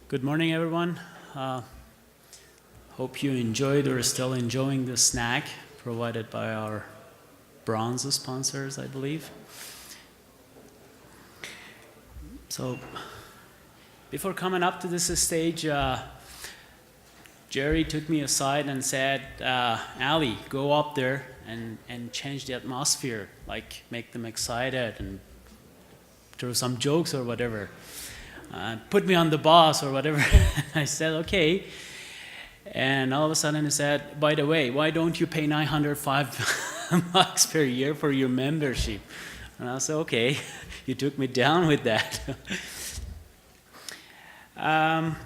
Good morning, everyone. Hope you enjoyed or are still enjoying the snack provided by our bronze sponsors, I believe. So, before coming up to this stage, Jerry took me aside and said, Ali, go up there and change the atmosphere, like make them excited and throw some jokes or whatever. Put me on the bus or whatever. I said, okay. And all of a sudden he said, by the way, why don't you pay $905 per year for your membership? And I said, okay, you took me down with that. I'm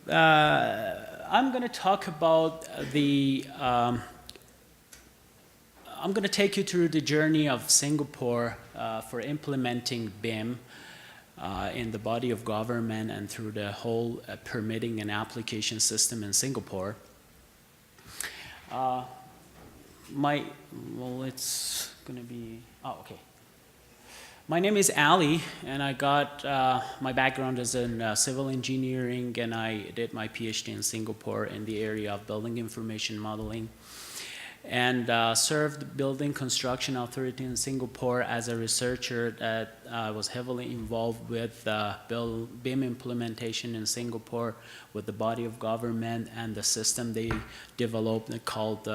going to talk about I'm going to take you through the journey of Singapore for implementing BIM in the body of government and through the whole permitting and application system in Singapore. It's going to be, okay. My name is Ali, and I got, my background is in civil engineering, and I did my PhD in Singapore in the area of building information modeling, and served Building Construction Authority in Singapore as a researcher that was heavily involved with BIM implementation in Singapore with the body of government and the system they developed called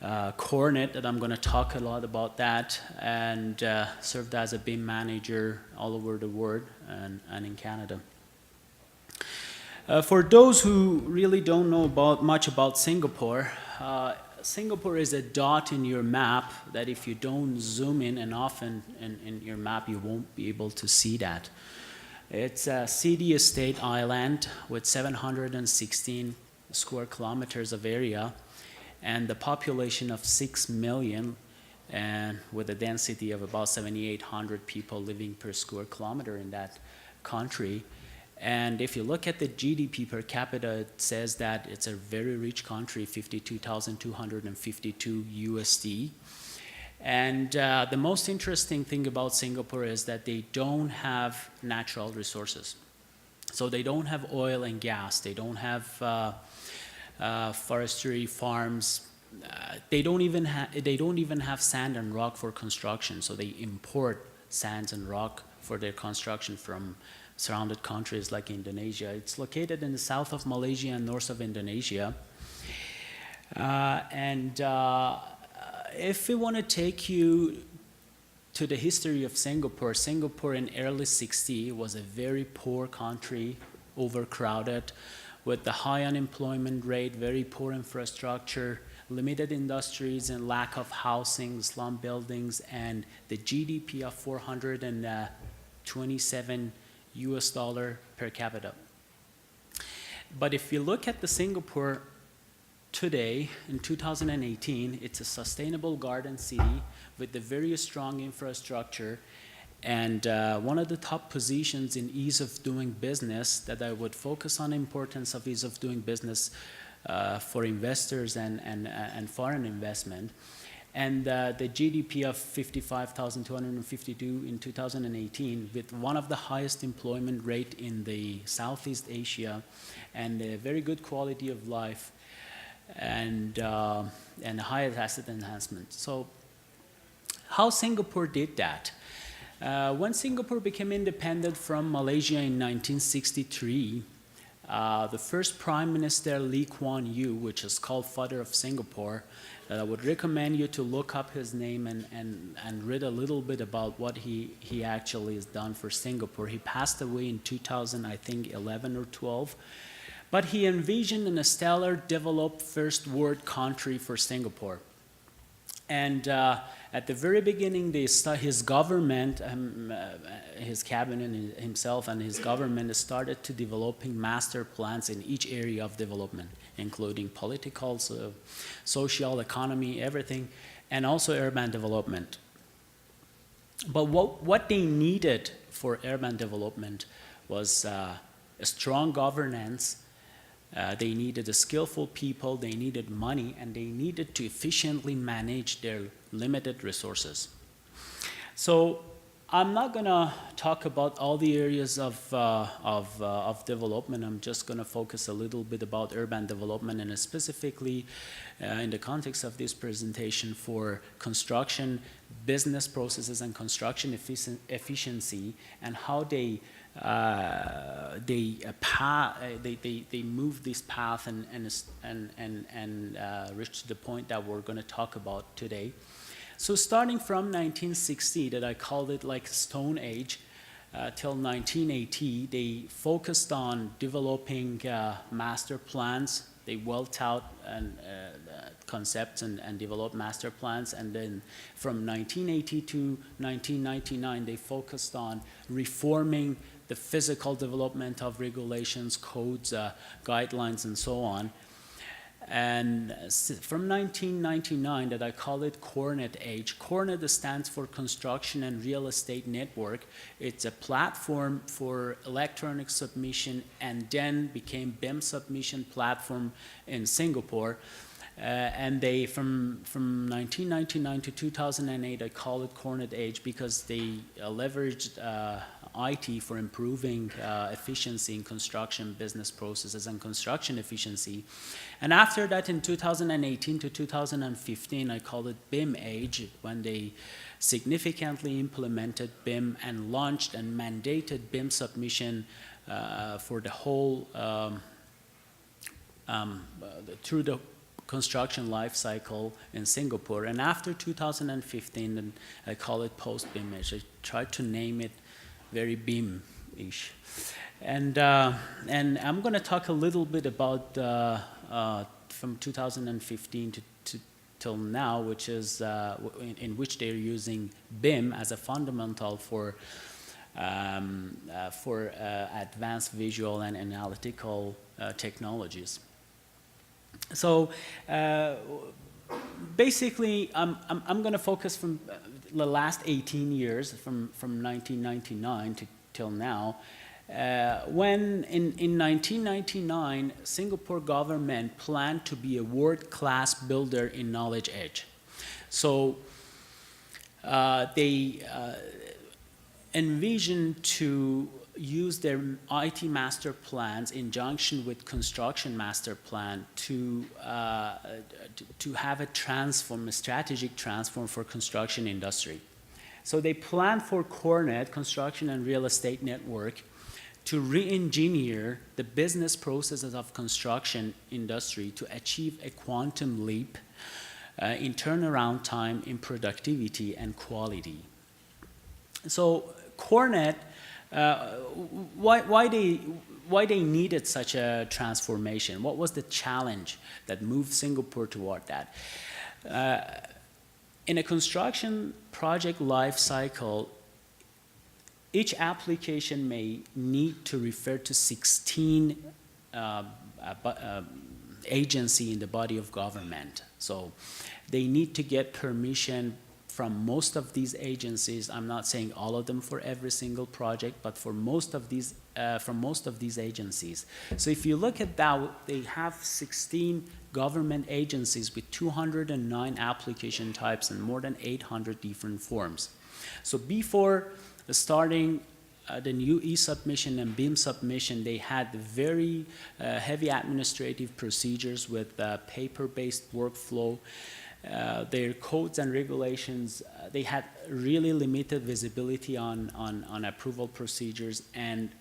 CORENET, that I'm going to talk a lot about that, and served as a BIM manager all over the world and in Canada. For those who really don't know much about Singapore, Singapore is a dot in your map that if you don't zoom in and often in your map, you won't be able to see that. It's a city-state island with 716 square kilometers of area and the population of 6 million and with a density of about 7,800 people living per square kilometer in that country. And if you look at the GDP per capita, it says that it's a very rich country, 52,252 USD. And the most interesting thing about Singapore is that they don't have natural resources. So they don't have oil and gas. They don't have forestry farms. They don't even have sand and rock for construction. So they import sands and rock for their construction from surrounded countries like Indonesia. It's located in the south of Malaysia and north of Indonesia. If we want to take you to the history of Singapore, Singapore in early 60s was a very poor country, overcrowded, with the high unemployment rate, very poor infrastructure, limited industries and lack of housing, slum buildings, and the GDP of 427 US dollar per capita. But if you look at the Singapore today, in 2018, it's a sustainable garden city with a very strong infrastructure and one of the top positions in ease of doing business that I would focus on importance of ease of doing business for investors and foreign investment. And the GDP of 55,252 in 2018 with one of the highest employment rate in the Southeast Asia and a very good quality of life and highest asset enhancement. So how Singapore did that? When Singapore became independent from Malaysia in 1963, the first Prime Minister Lee Kuan Yew, which is called Father of Singapore, I would recommend you to look up his name and read a little bit about what he actually has done for Singapore. He passed away in 2000, I think 11 or 12. But he envisioned a stellar developed first world country for Singapore. And at the very beginning, his government, his cabinet himself and his government started to developing master plans in each area of development, including political, social, economy, everything, and also urban development. But what they needed for urban development was a strong governance. They needed skillful people, they needed money, and they needed to efficiently manage their limited resources. So I'm not going to talk about all the areas of development. I'm just going to focus a little bit about urban development, and specifically in the context of this presentation for construction, business processes, and construction efficiency, and how they move this path and reach the point that we're going to talk about today. So starting from 1960, that I called it like Stone Age, till 1980, they focused on developing master plans. They worked out concepts and developed master plans. And then from 1980 to 1999, they focused on reforming the physical development of regulations, codes, guidelines, and so on. And from 1999, that I call it CORENET age. CORENET stands for Construction and Real Estate Network. It's a platform for electronic submission, and then became BIM submission platform in Singapore. And they, from 1999 to 2008, I call it CORENET age because they leveraged IT for improving efficiency in construction business processes and construction efficiency. And after that, in 2018 to 2015, I call it BIM age, when they significantly implemented BIM and launched and mandated BIM submission for the whole, through the construction life cycle in Singapore. And after 2015, then I call it post-BIM age. I tried to name it very BIM-ish. And I'm going to talk a little bit about from 2015 to till now, which is in which they're using BIM as a fundamental for advanced visual and analytical technologies. So basically, I'm going to focus from the last 18 years, from 1999 to till now. When in 1999, Singapore government planned to be a world-class builder in knowledge edge. So they envisioned to use their IT master plans in junction with construction master plan to have a strategic transform for construction industry. So they planned for CORENET, Construction and Real Estate Network, to re-engineer the business processes of construction industry to achieve a quantum leap in turnaround time, in productivity and quality. So CORENET, why they needed such a transformation? What was the challenge that moved Singapore toward that? In a construction project life cycle, each application may need to refer to 16 agencies in the body of government. So they need to get permission from most of these agencies. I'm not saying all of them for every single project, but for most of these, from most of these agencies. So if you look at that, they have 16 government agencies with 209 application types and more than 800 different forms. So before starting the new e-submission and BIM submission, they had very heavy administrative procedures with paper-based workflow. Their codes and regulations, they had really limited visibility on approval procedures, and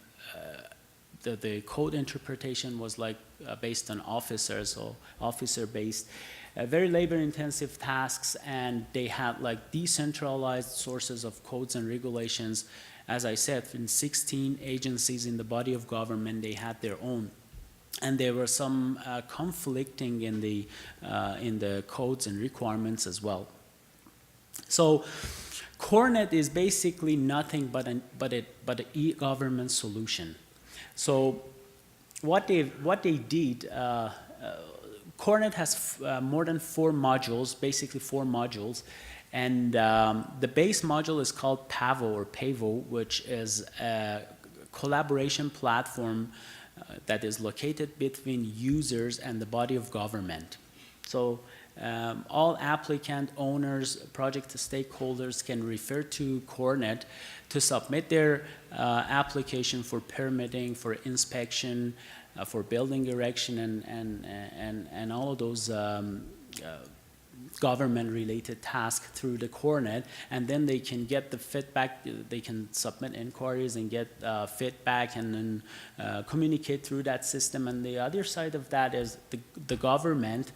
the code interpretation was like based on officers, or officer-based. Very labor-intensive tasks, and they had like decentralized sources of codes and regulations. As I said, in 16 agencies in the body of government, they had their own. And there were some conflicting in the codes and requirements as well. So CORENET is basically nothing but an e-government solution. So what they did, CORENET has more than 4 modules, basically 4 modules, and the base module is called PAVO, which is a collaboration platform that is located between users and the body of government. So all applicant owners, project stakeholders can refer to CORENET to submit their application for permitting, for inspection, for building erection, and all of those government-related tasks through the CORENET, and then they can get the feedback. They can submit inquiries and get feedback, and then communicate through that system. And the other side of that is the government,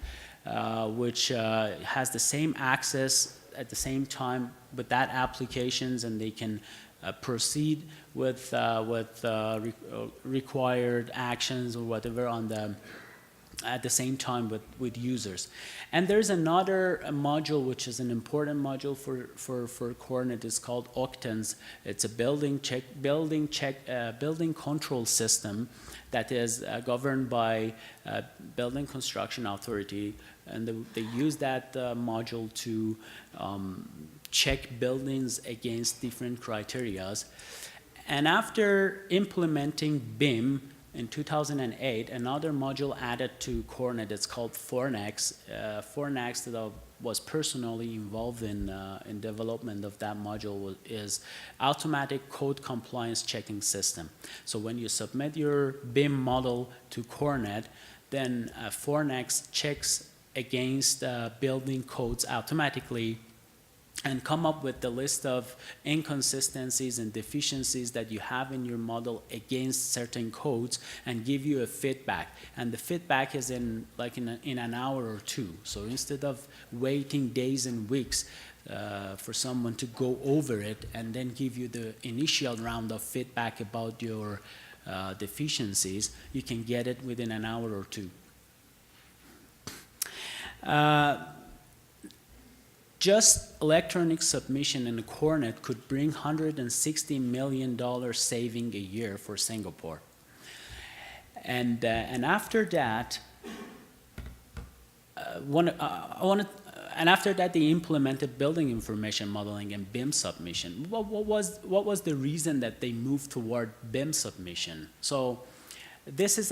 which has the same access at the same time with that applications, and they can proceed with required actions or whatever on the at the same time with users. And there's another module which is an important module for CORENET. It's called OCTANS. It's a building control system that is governed by Building Construction Authority, and they use that module to check buildings against different criterias. And after implementing BIM in 2008, another module added to CORENET. It's called Fornex. Fornex that was personally involved in development of that module is automatic code compliance checking system. So when you submit your BIM model to CORENET, then Fornex checks against building codes automatically and come up with the list of inconsistencies and deficiencies that you have in your model against certain codes and give you a feedback. And the feedback is in an hour or two. So instead of waiting days and weeks for someone to go over it and then give you the initial round of feedback about your deficiencies, you can get it within an hour or two. Just electronic submission in CORENET could bring $160 million saving a year for Singapore. And after that, after that, they implemented building information modeling and BIM submission. What was the reason that they moved toward BIM submission? So this is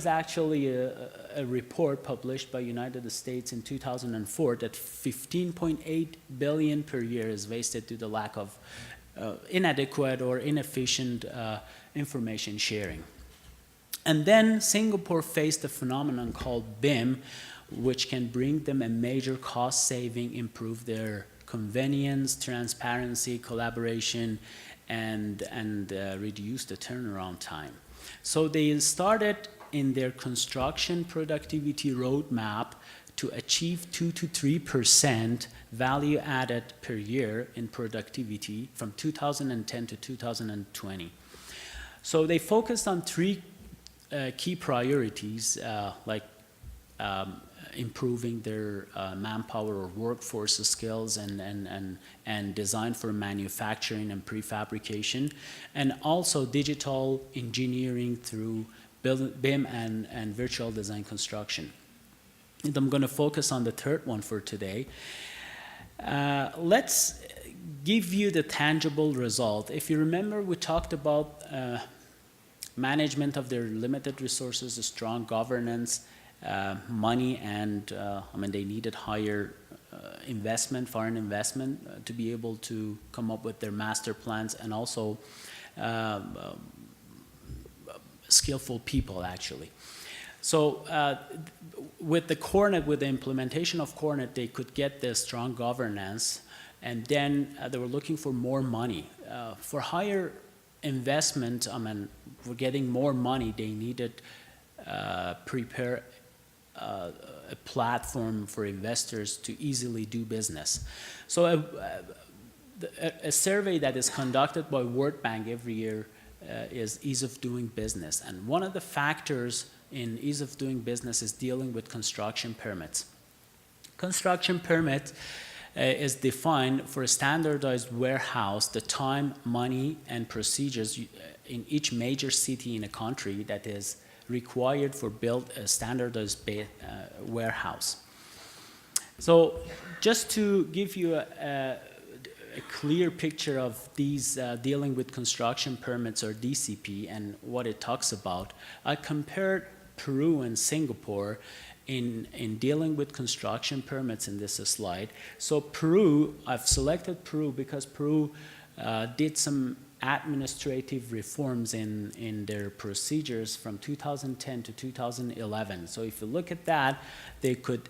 actually a report published by United States in 2004 that 15.8 billion per year is wasted due to the lack of inadequate or inefficient information sharing. And then Singapore faced a phenomenon called BIM, which can bring them a major cost saving, improve their convenience, transparency, collaboration, and reduce the turnaround time. So they started in their construction productivity roadmap to achieve 2 to 3% value added per year in productivity from 2010 to 2020. So they focused on three key priorities, like improving their manpower or workforce skills and design for manufacturing and prefabrication, and also digital engineering through BIM and virtual design construction. And I'm going to focus on the third one for today. Let's give you the tangible result. If you remember, we talked about management of their limited resources, strong governance, money, and they needed higher investment, foreign investment, to be able to come up with their master plans, and also skillful people, actually. So with the CORENET, with the implementation of CORENET, they could get the strong governance, and then they were looking for more money. For higher investment, for getting more money, they needed prepare a platform for investors to easily do business. So a survey that is conducted by World Bank every year is ease of doing business. And one of the factors in ease of doing business is dealing with construction permits. Construction permit is defined for a standardized warehouse, the time, money, and procedures in each major city in a country that is required for build a standardized warehouse. So just to give you a clear picture of these dealing with construction permits, or DCP, and what it talks about, I compared Peru and Singapore in dealing with construction permits in this slide. So Peru, I've selected Peru because Peru did some administrative reforms in their procedures from 2010 to 2011. So if you look at that, they could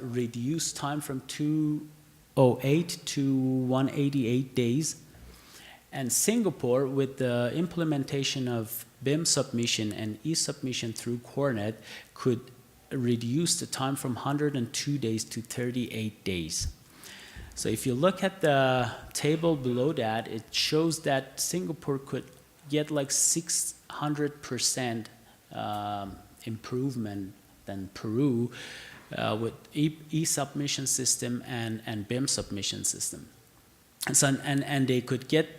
reduce time from 208 to 188 days. And Singapore, with the implementation of BIM submission and e-submission through CORENET, could reduce the time from 102 days to 38 days. So if you look at the table below that, it shows that Singapore could get like 600% improvement than Peru with e-submission system and BIM submission system. And, so, and they could get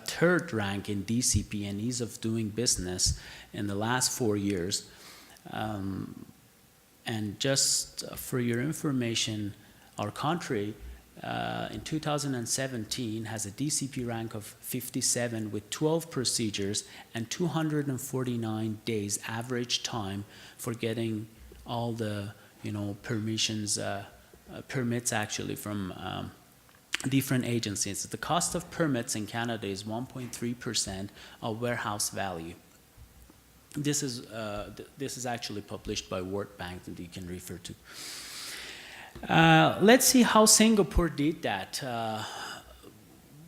third rank in DCP and ease of doing business in the last 4 years. And just for your information, our country in 2017 has a DCP rank of 57 with 12 procedures and 249 days average time for getting all the permits actually from different agencies. The cost of permits in Canada is 1.3% of warehouse value. This is actually published by World Bank that you can refer to. Let's see how Singapore did that.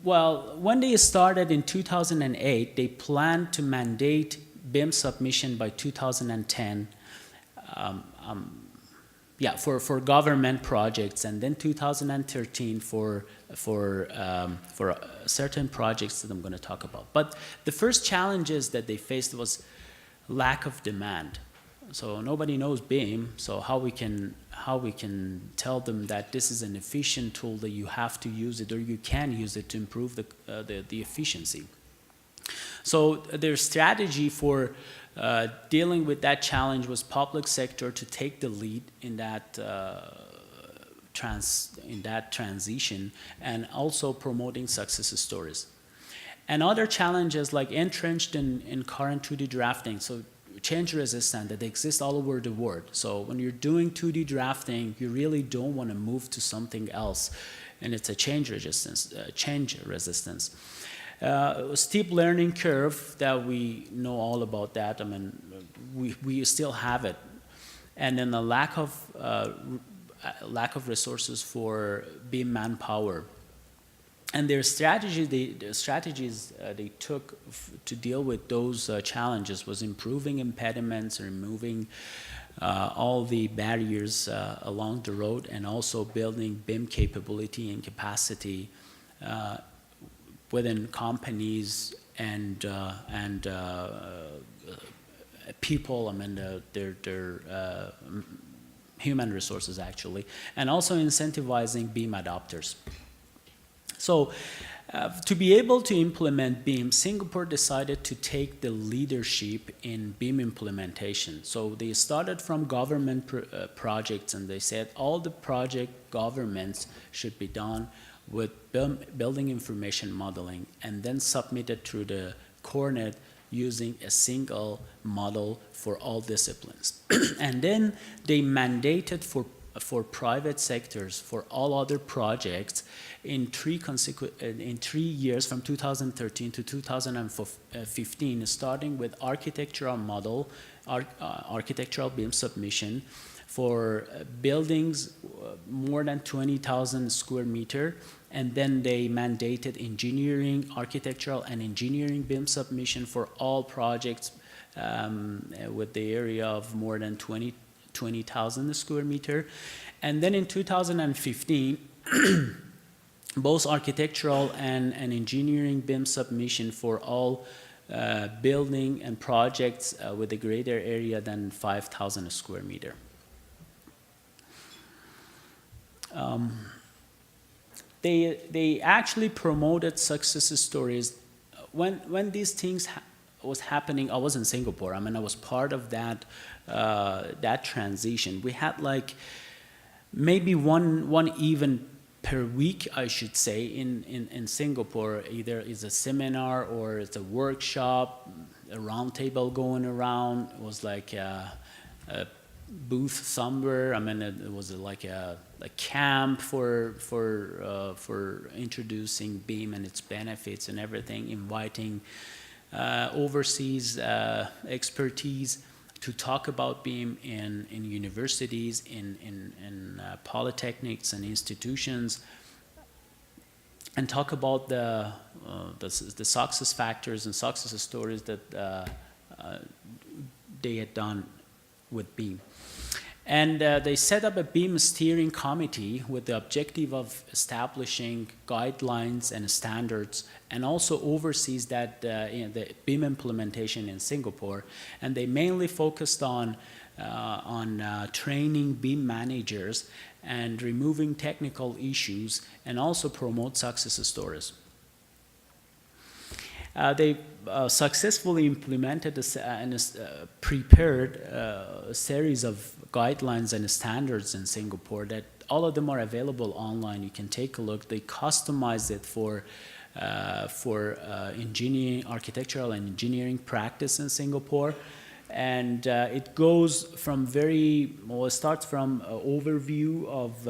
Well, when they started in 2008, they planned to mandate BIM submission by 2010. For government projects, and then 2013 for certain projects that I'm going to talk about. But the first challenges that they faced was lack of demand. So nobody knows BIM, so how we can tell them that this is an efficient tool that you have to use it or you can use it to improve the efficiency. So their strategy for dealing with that challenge was public sector to take the lead in that transition, and also promoting success stories. And other challenges like entrenched in current 2D drafting, so change resistant that exists all over the world. So when you're doing 2D drafting, you really don't want to move to something else, and it's a change resistance. Steep learning curve that we know all about that. I mean, we still have it, and then the lack of resources for BIM manpower. And their strategies they took to deal with those challenges was improving impediments, removing all the barriers along the road, and also building BIM capability and capacity within companies and people. I mean, their human resources actually, and also incentivizing BIM adopters. So to be able to implement BIM, Singapore decided to take the leadership in BIM implementation. So they started from government projects, and they said all the project governments should be done with building information modeling, and then submitted through the CORENET using a single model for all disciplines. And then they mandated for private sectors, for all other projects, in 3 years from 2013 to 2015, starting with architectural model, architectural BIM submission for buildings more than 20,000 square meter, and then they mandated engineering, architectural and engineering BIM submission for all projects with the area of more than 20,000 square meter. And then in 2015, both architectural and engineering BIM submission for all building and projects with a greater area than 5,000 square meter. They actually promoted success stories. When these things was happening, I was in Singapore. I mean, I was part of that that transition. We had like maybe one event per week, I should say, in Singapore. Either it's a seminar or it's a workshop, a round table going around. It was like a booth somewhere. I mean, it was like a camp for introducing BIM and its benefits and everything, inviting overseas expertise to talk about BIM in universities, in polytechnics and institutions, and talk about the success factors and success stories that they had done with BIM. And they set up a BIM steering committee with the objective of establishing guidelines and standards, and also oversees that the BIM implementation in Singapore. And they mainly focused on training BIM managers and removing technical issues, and also promote success stories. They successfully implemented and prepared a series of guidelines and standards in Singapore that all of them are available online. You can take a look. They customized it for engineering, architectural and engineering practice in Singapore. And it goes from it starts from an overview of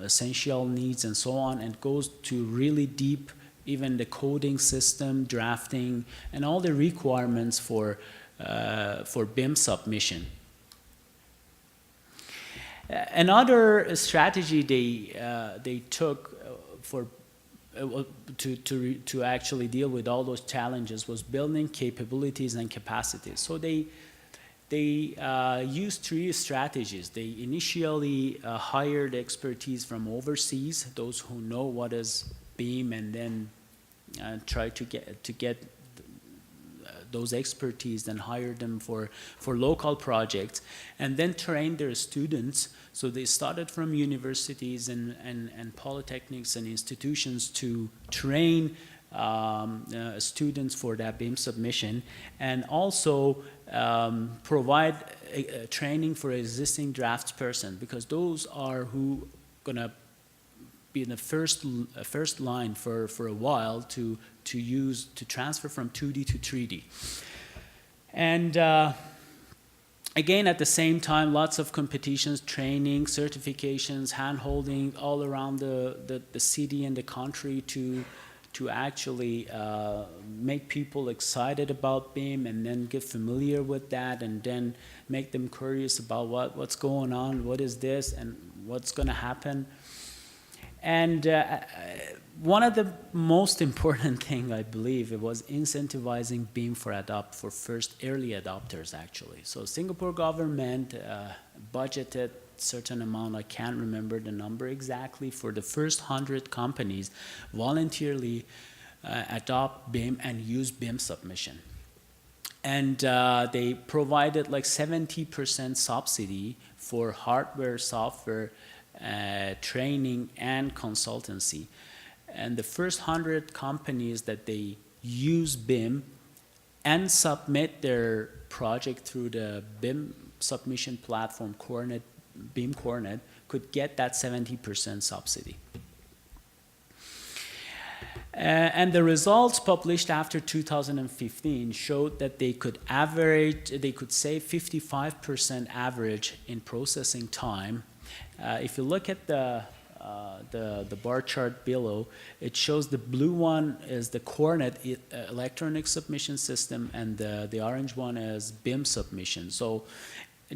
essential needs and so on, and goes to really deep, even the coding system, drafting, and all the requirements for BIM submission. Another strategy they took to actually deal with all those challenges was building capabilities and capacities. So they used three strategies. They initially hired expertise from overseas, those who know what is BIM, and then try to get those expertise and hire them for local projects, and then train their students. So they started from universities and polytechnics and institutions to train students for that BIM submission, and also provide training for existing draftsperson, because those are who gonna be in the first line for a while to transfer from 2D to 3D. And again, at the same time, lots of competitions, training, certifications, hand-holding all around the city and the country to actually make people excited about BIM, and then get familiar with that, and then make them curious about what's going on, what is this, and what's going to happen. And one of the most important thing, I believe, it was incentivizing BIM for first early adopters, actually. So Singapore government budgeted certain amount, I can't remember the number exactly, for the first 100 companies voluntarily adopt BIM and use BIM submission. And they provided like 70% subsidy for hardware, software, training and consultancy. And the first 100 companies that they use BIM and submit their project through the BIM submission platform, CORENET, BIM CORENET, could get that 70% subsidy. And the results published after 2015 showed that they could save 55% average in processing time. If you look at the bar chart below, it shows the blue one is the CORENET electronic submission system, and the orange one is BIM submission. So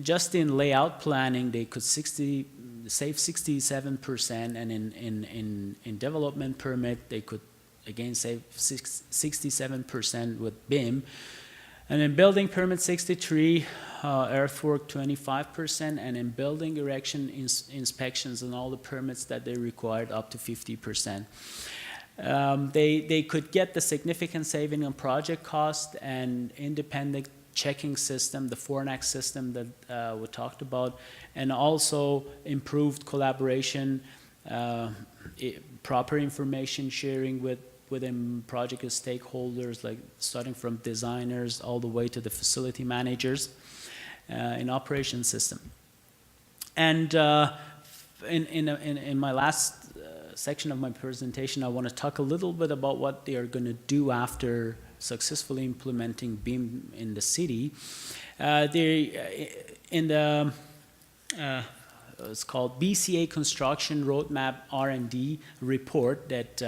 just in layout planning, they could save 67%, and in development permit, they could again save 67% with BIM. And in building permit 63, earthwork 25%, and in building erection inspections and all the permits that they required, up to 50%. They could get the significant saving on project cost and independent checking system, the Fornax system that we talked about, and also improved collaboration, proper information sharing within project stakeholders, like starting from designers all the way to the facility managers in operation system. And in my last section of my presentation, I want to talk a little bit about what they are going to do after successfully implementing BIM in the city. In the it's called BCA Construction Roadmap R&D report that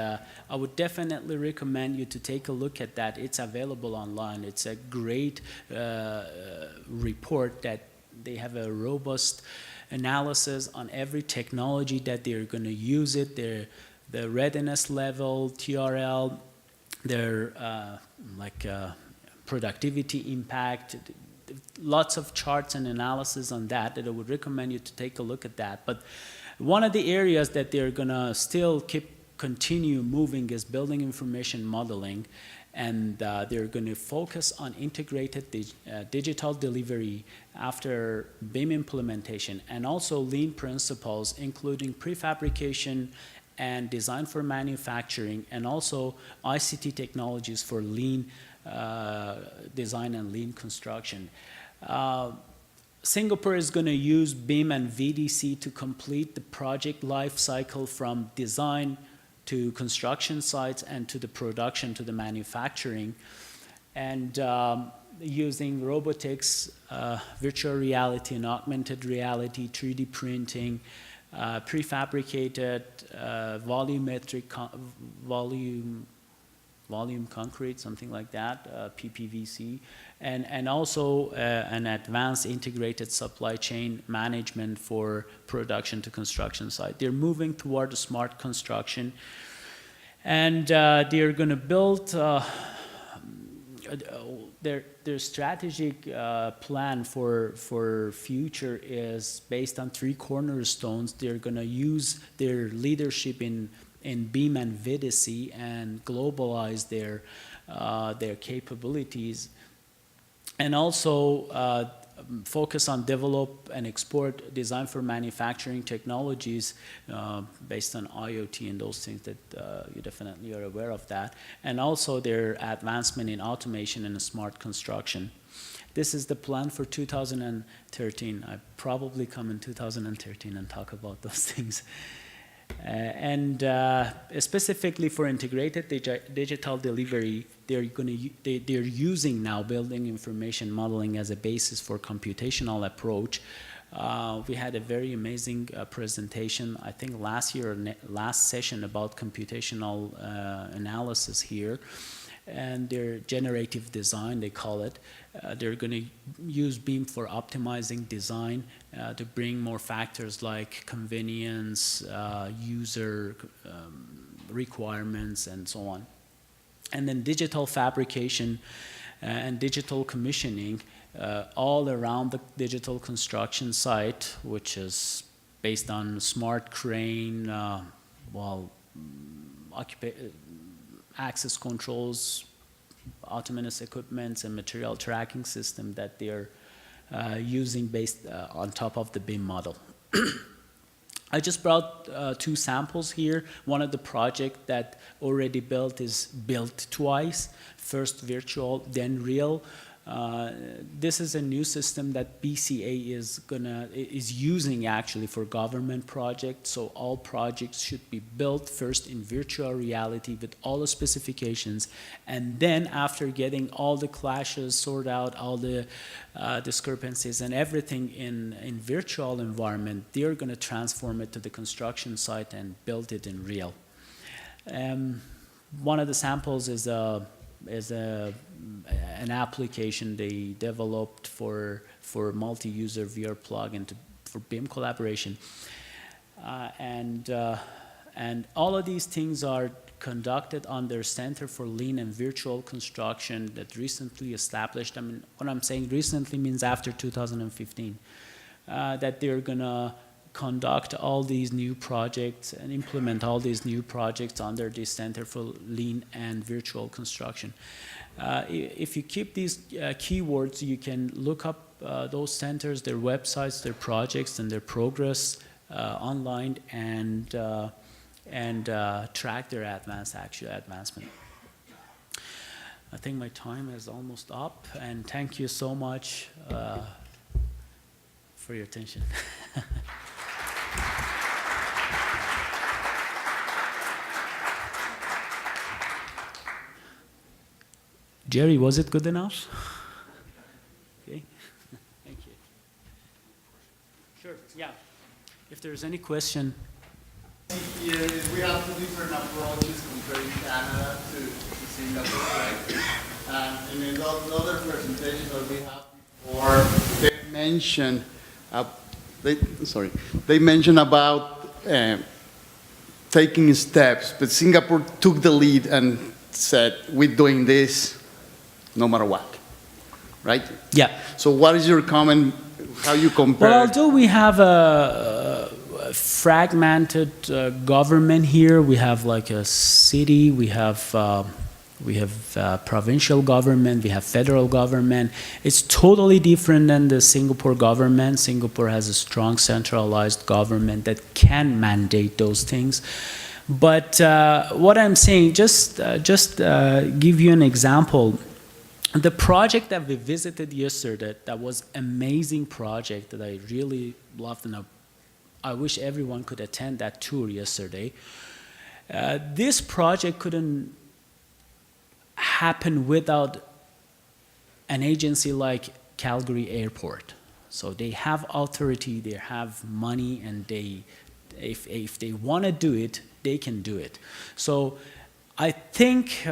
I would definitely recommend you to take a look at that. It's available online. It's a great report that they have a robust analysis on every technology that they're going to use it, the readiness level, TRL, their productivity impact, lots of charts and analysis on that I would recommend you to take a look at that. But one of the areas that they're going to still continue moving is building information modeling, and they're going to focus on integrated digital delivery after BIM implementation, and also lean principles, including prefabrication and design for manufacturing, and also ICT technologies for lean design and lean construction. Singapore is going to use BIM and VDC to complete the project life cycle from design to construction sites and to the production to the manufacturing. And using robotics, virtual reality and augmented reality, 3D printing, prefabricated volumetric volume concrete, something like that, PPVC, and also an advanced integrated supply chain management for production to construction site. They're moving toward a smart construction, and they're going to build their strategic plan for future is based on 3 cornerstones. They're going to use their leadership in BIM and VDC and globalize their capabilities, and also focus on develop and export design for manufacturing technologies based on IoT and those things that you definitely are aware of that, and also their advancement in automation and smart construction. This is the plan for 2013. I probably come in 2013 and talk about those things. And specifically for integrated digital delivery, they're using now building information modeling as a basis for computational approach. We had a very amazing presentation, I think last year or last session, about computational analysis here, and their generative design, they call it. They're going to use BIM for optimizing design to bring more factors like convenience, user requirements, and so on. And then digital fabrication and digital commissioning all around the digital construction site, which is based on smart crane, access controls, autonomous equipments, and material tracking system that they're using based on top of the BIM model. I just brought 2 samples here. One of the projects that already built is built twice, first virtual, then real. This is a new system that BCA is using actually for government projects. So all projects should be built first in virtual reality with all the specifications, and then after getting all the clashes sorted out, all the discrepancies and everything in virtual environment, they're going to transform it to the construction site and build it in real. One of the samples is an application they developed for multi-user VR plugin for BIM collaboration, and all of these things are conducted on their Center for Lean and Virtual Construction that recently established. I mean, what I'm saying recently means after 2015, that they're gonna conduct all these new projects and implement all these new projects under the Center for Lean and Virtual Construction. If you keep these keywords, you can look up those centers, their websites, their projects, and their progress online, and track their actual advancement. I think my time is almost up, and thank you so much for your attention. Jerry, was it good enough? Okay. Sure, yeah. If there's any question. Here is we have two different approaches comparing Canada to Singapore, right? And in the other presentation that we have before, they mentioned, they mentioned about taking steps, but Singapore took the lead and said, we're doing this no matter what, right? Yeah. So what is your comment, how you compare? Well, although we have a fragmented government here, we have like a city, we have provincial government, we have federal government. It's totally different than the Singapore government. Singapore has a strong centralized government that can mandate those things. But what I'm saying, just give you an example. The project that we visited yesterday, that was amazing project that I really loved, and I wish everyone could attend that tour yesterday. This project couldn't happen without an agency like Calgary Airport. So they have authority, they have money, and if they want to do it, they can do it. So I think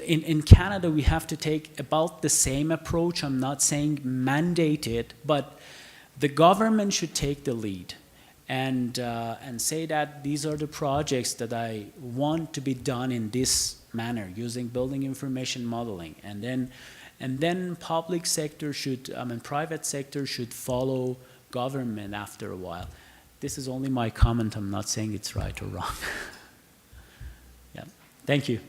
in Canada we have to take about the same approach. I'm not saying mandate it, but the government should take the lead and say that these are the projects that I want to be done in this manner using building information modeling, and then public sector should, private sector should follow government after a while. This is only my comment. I'm not saying it's right or wrong. Yeah. Thank you.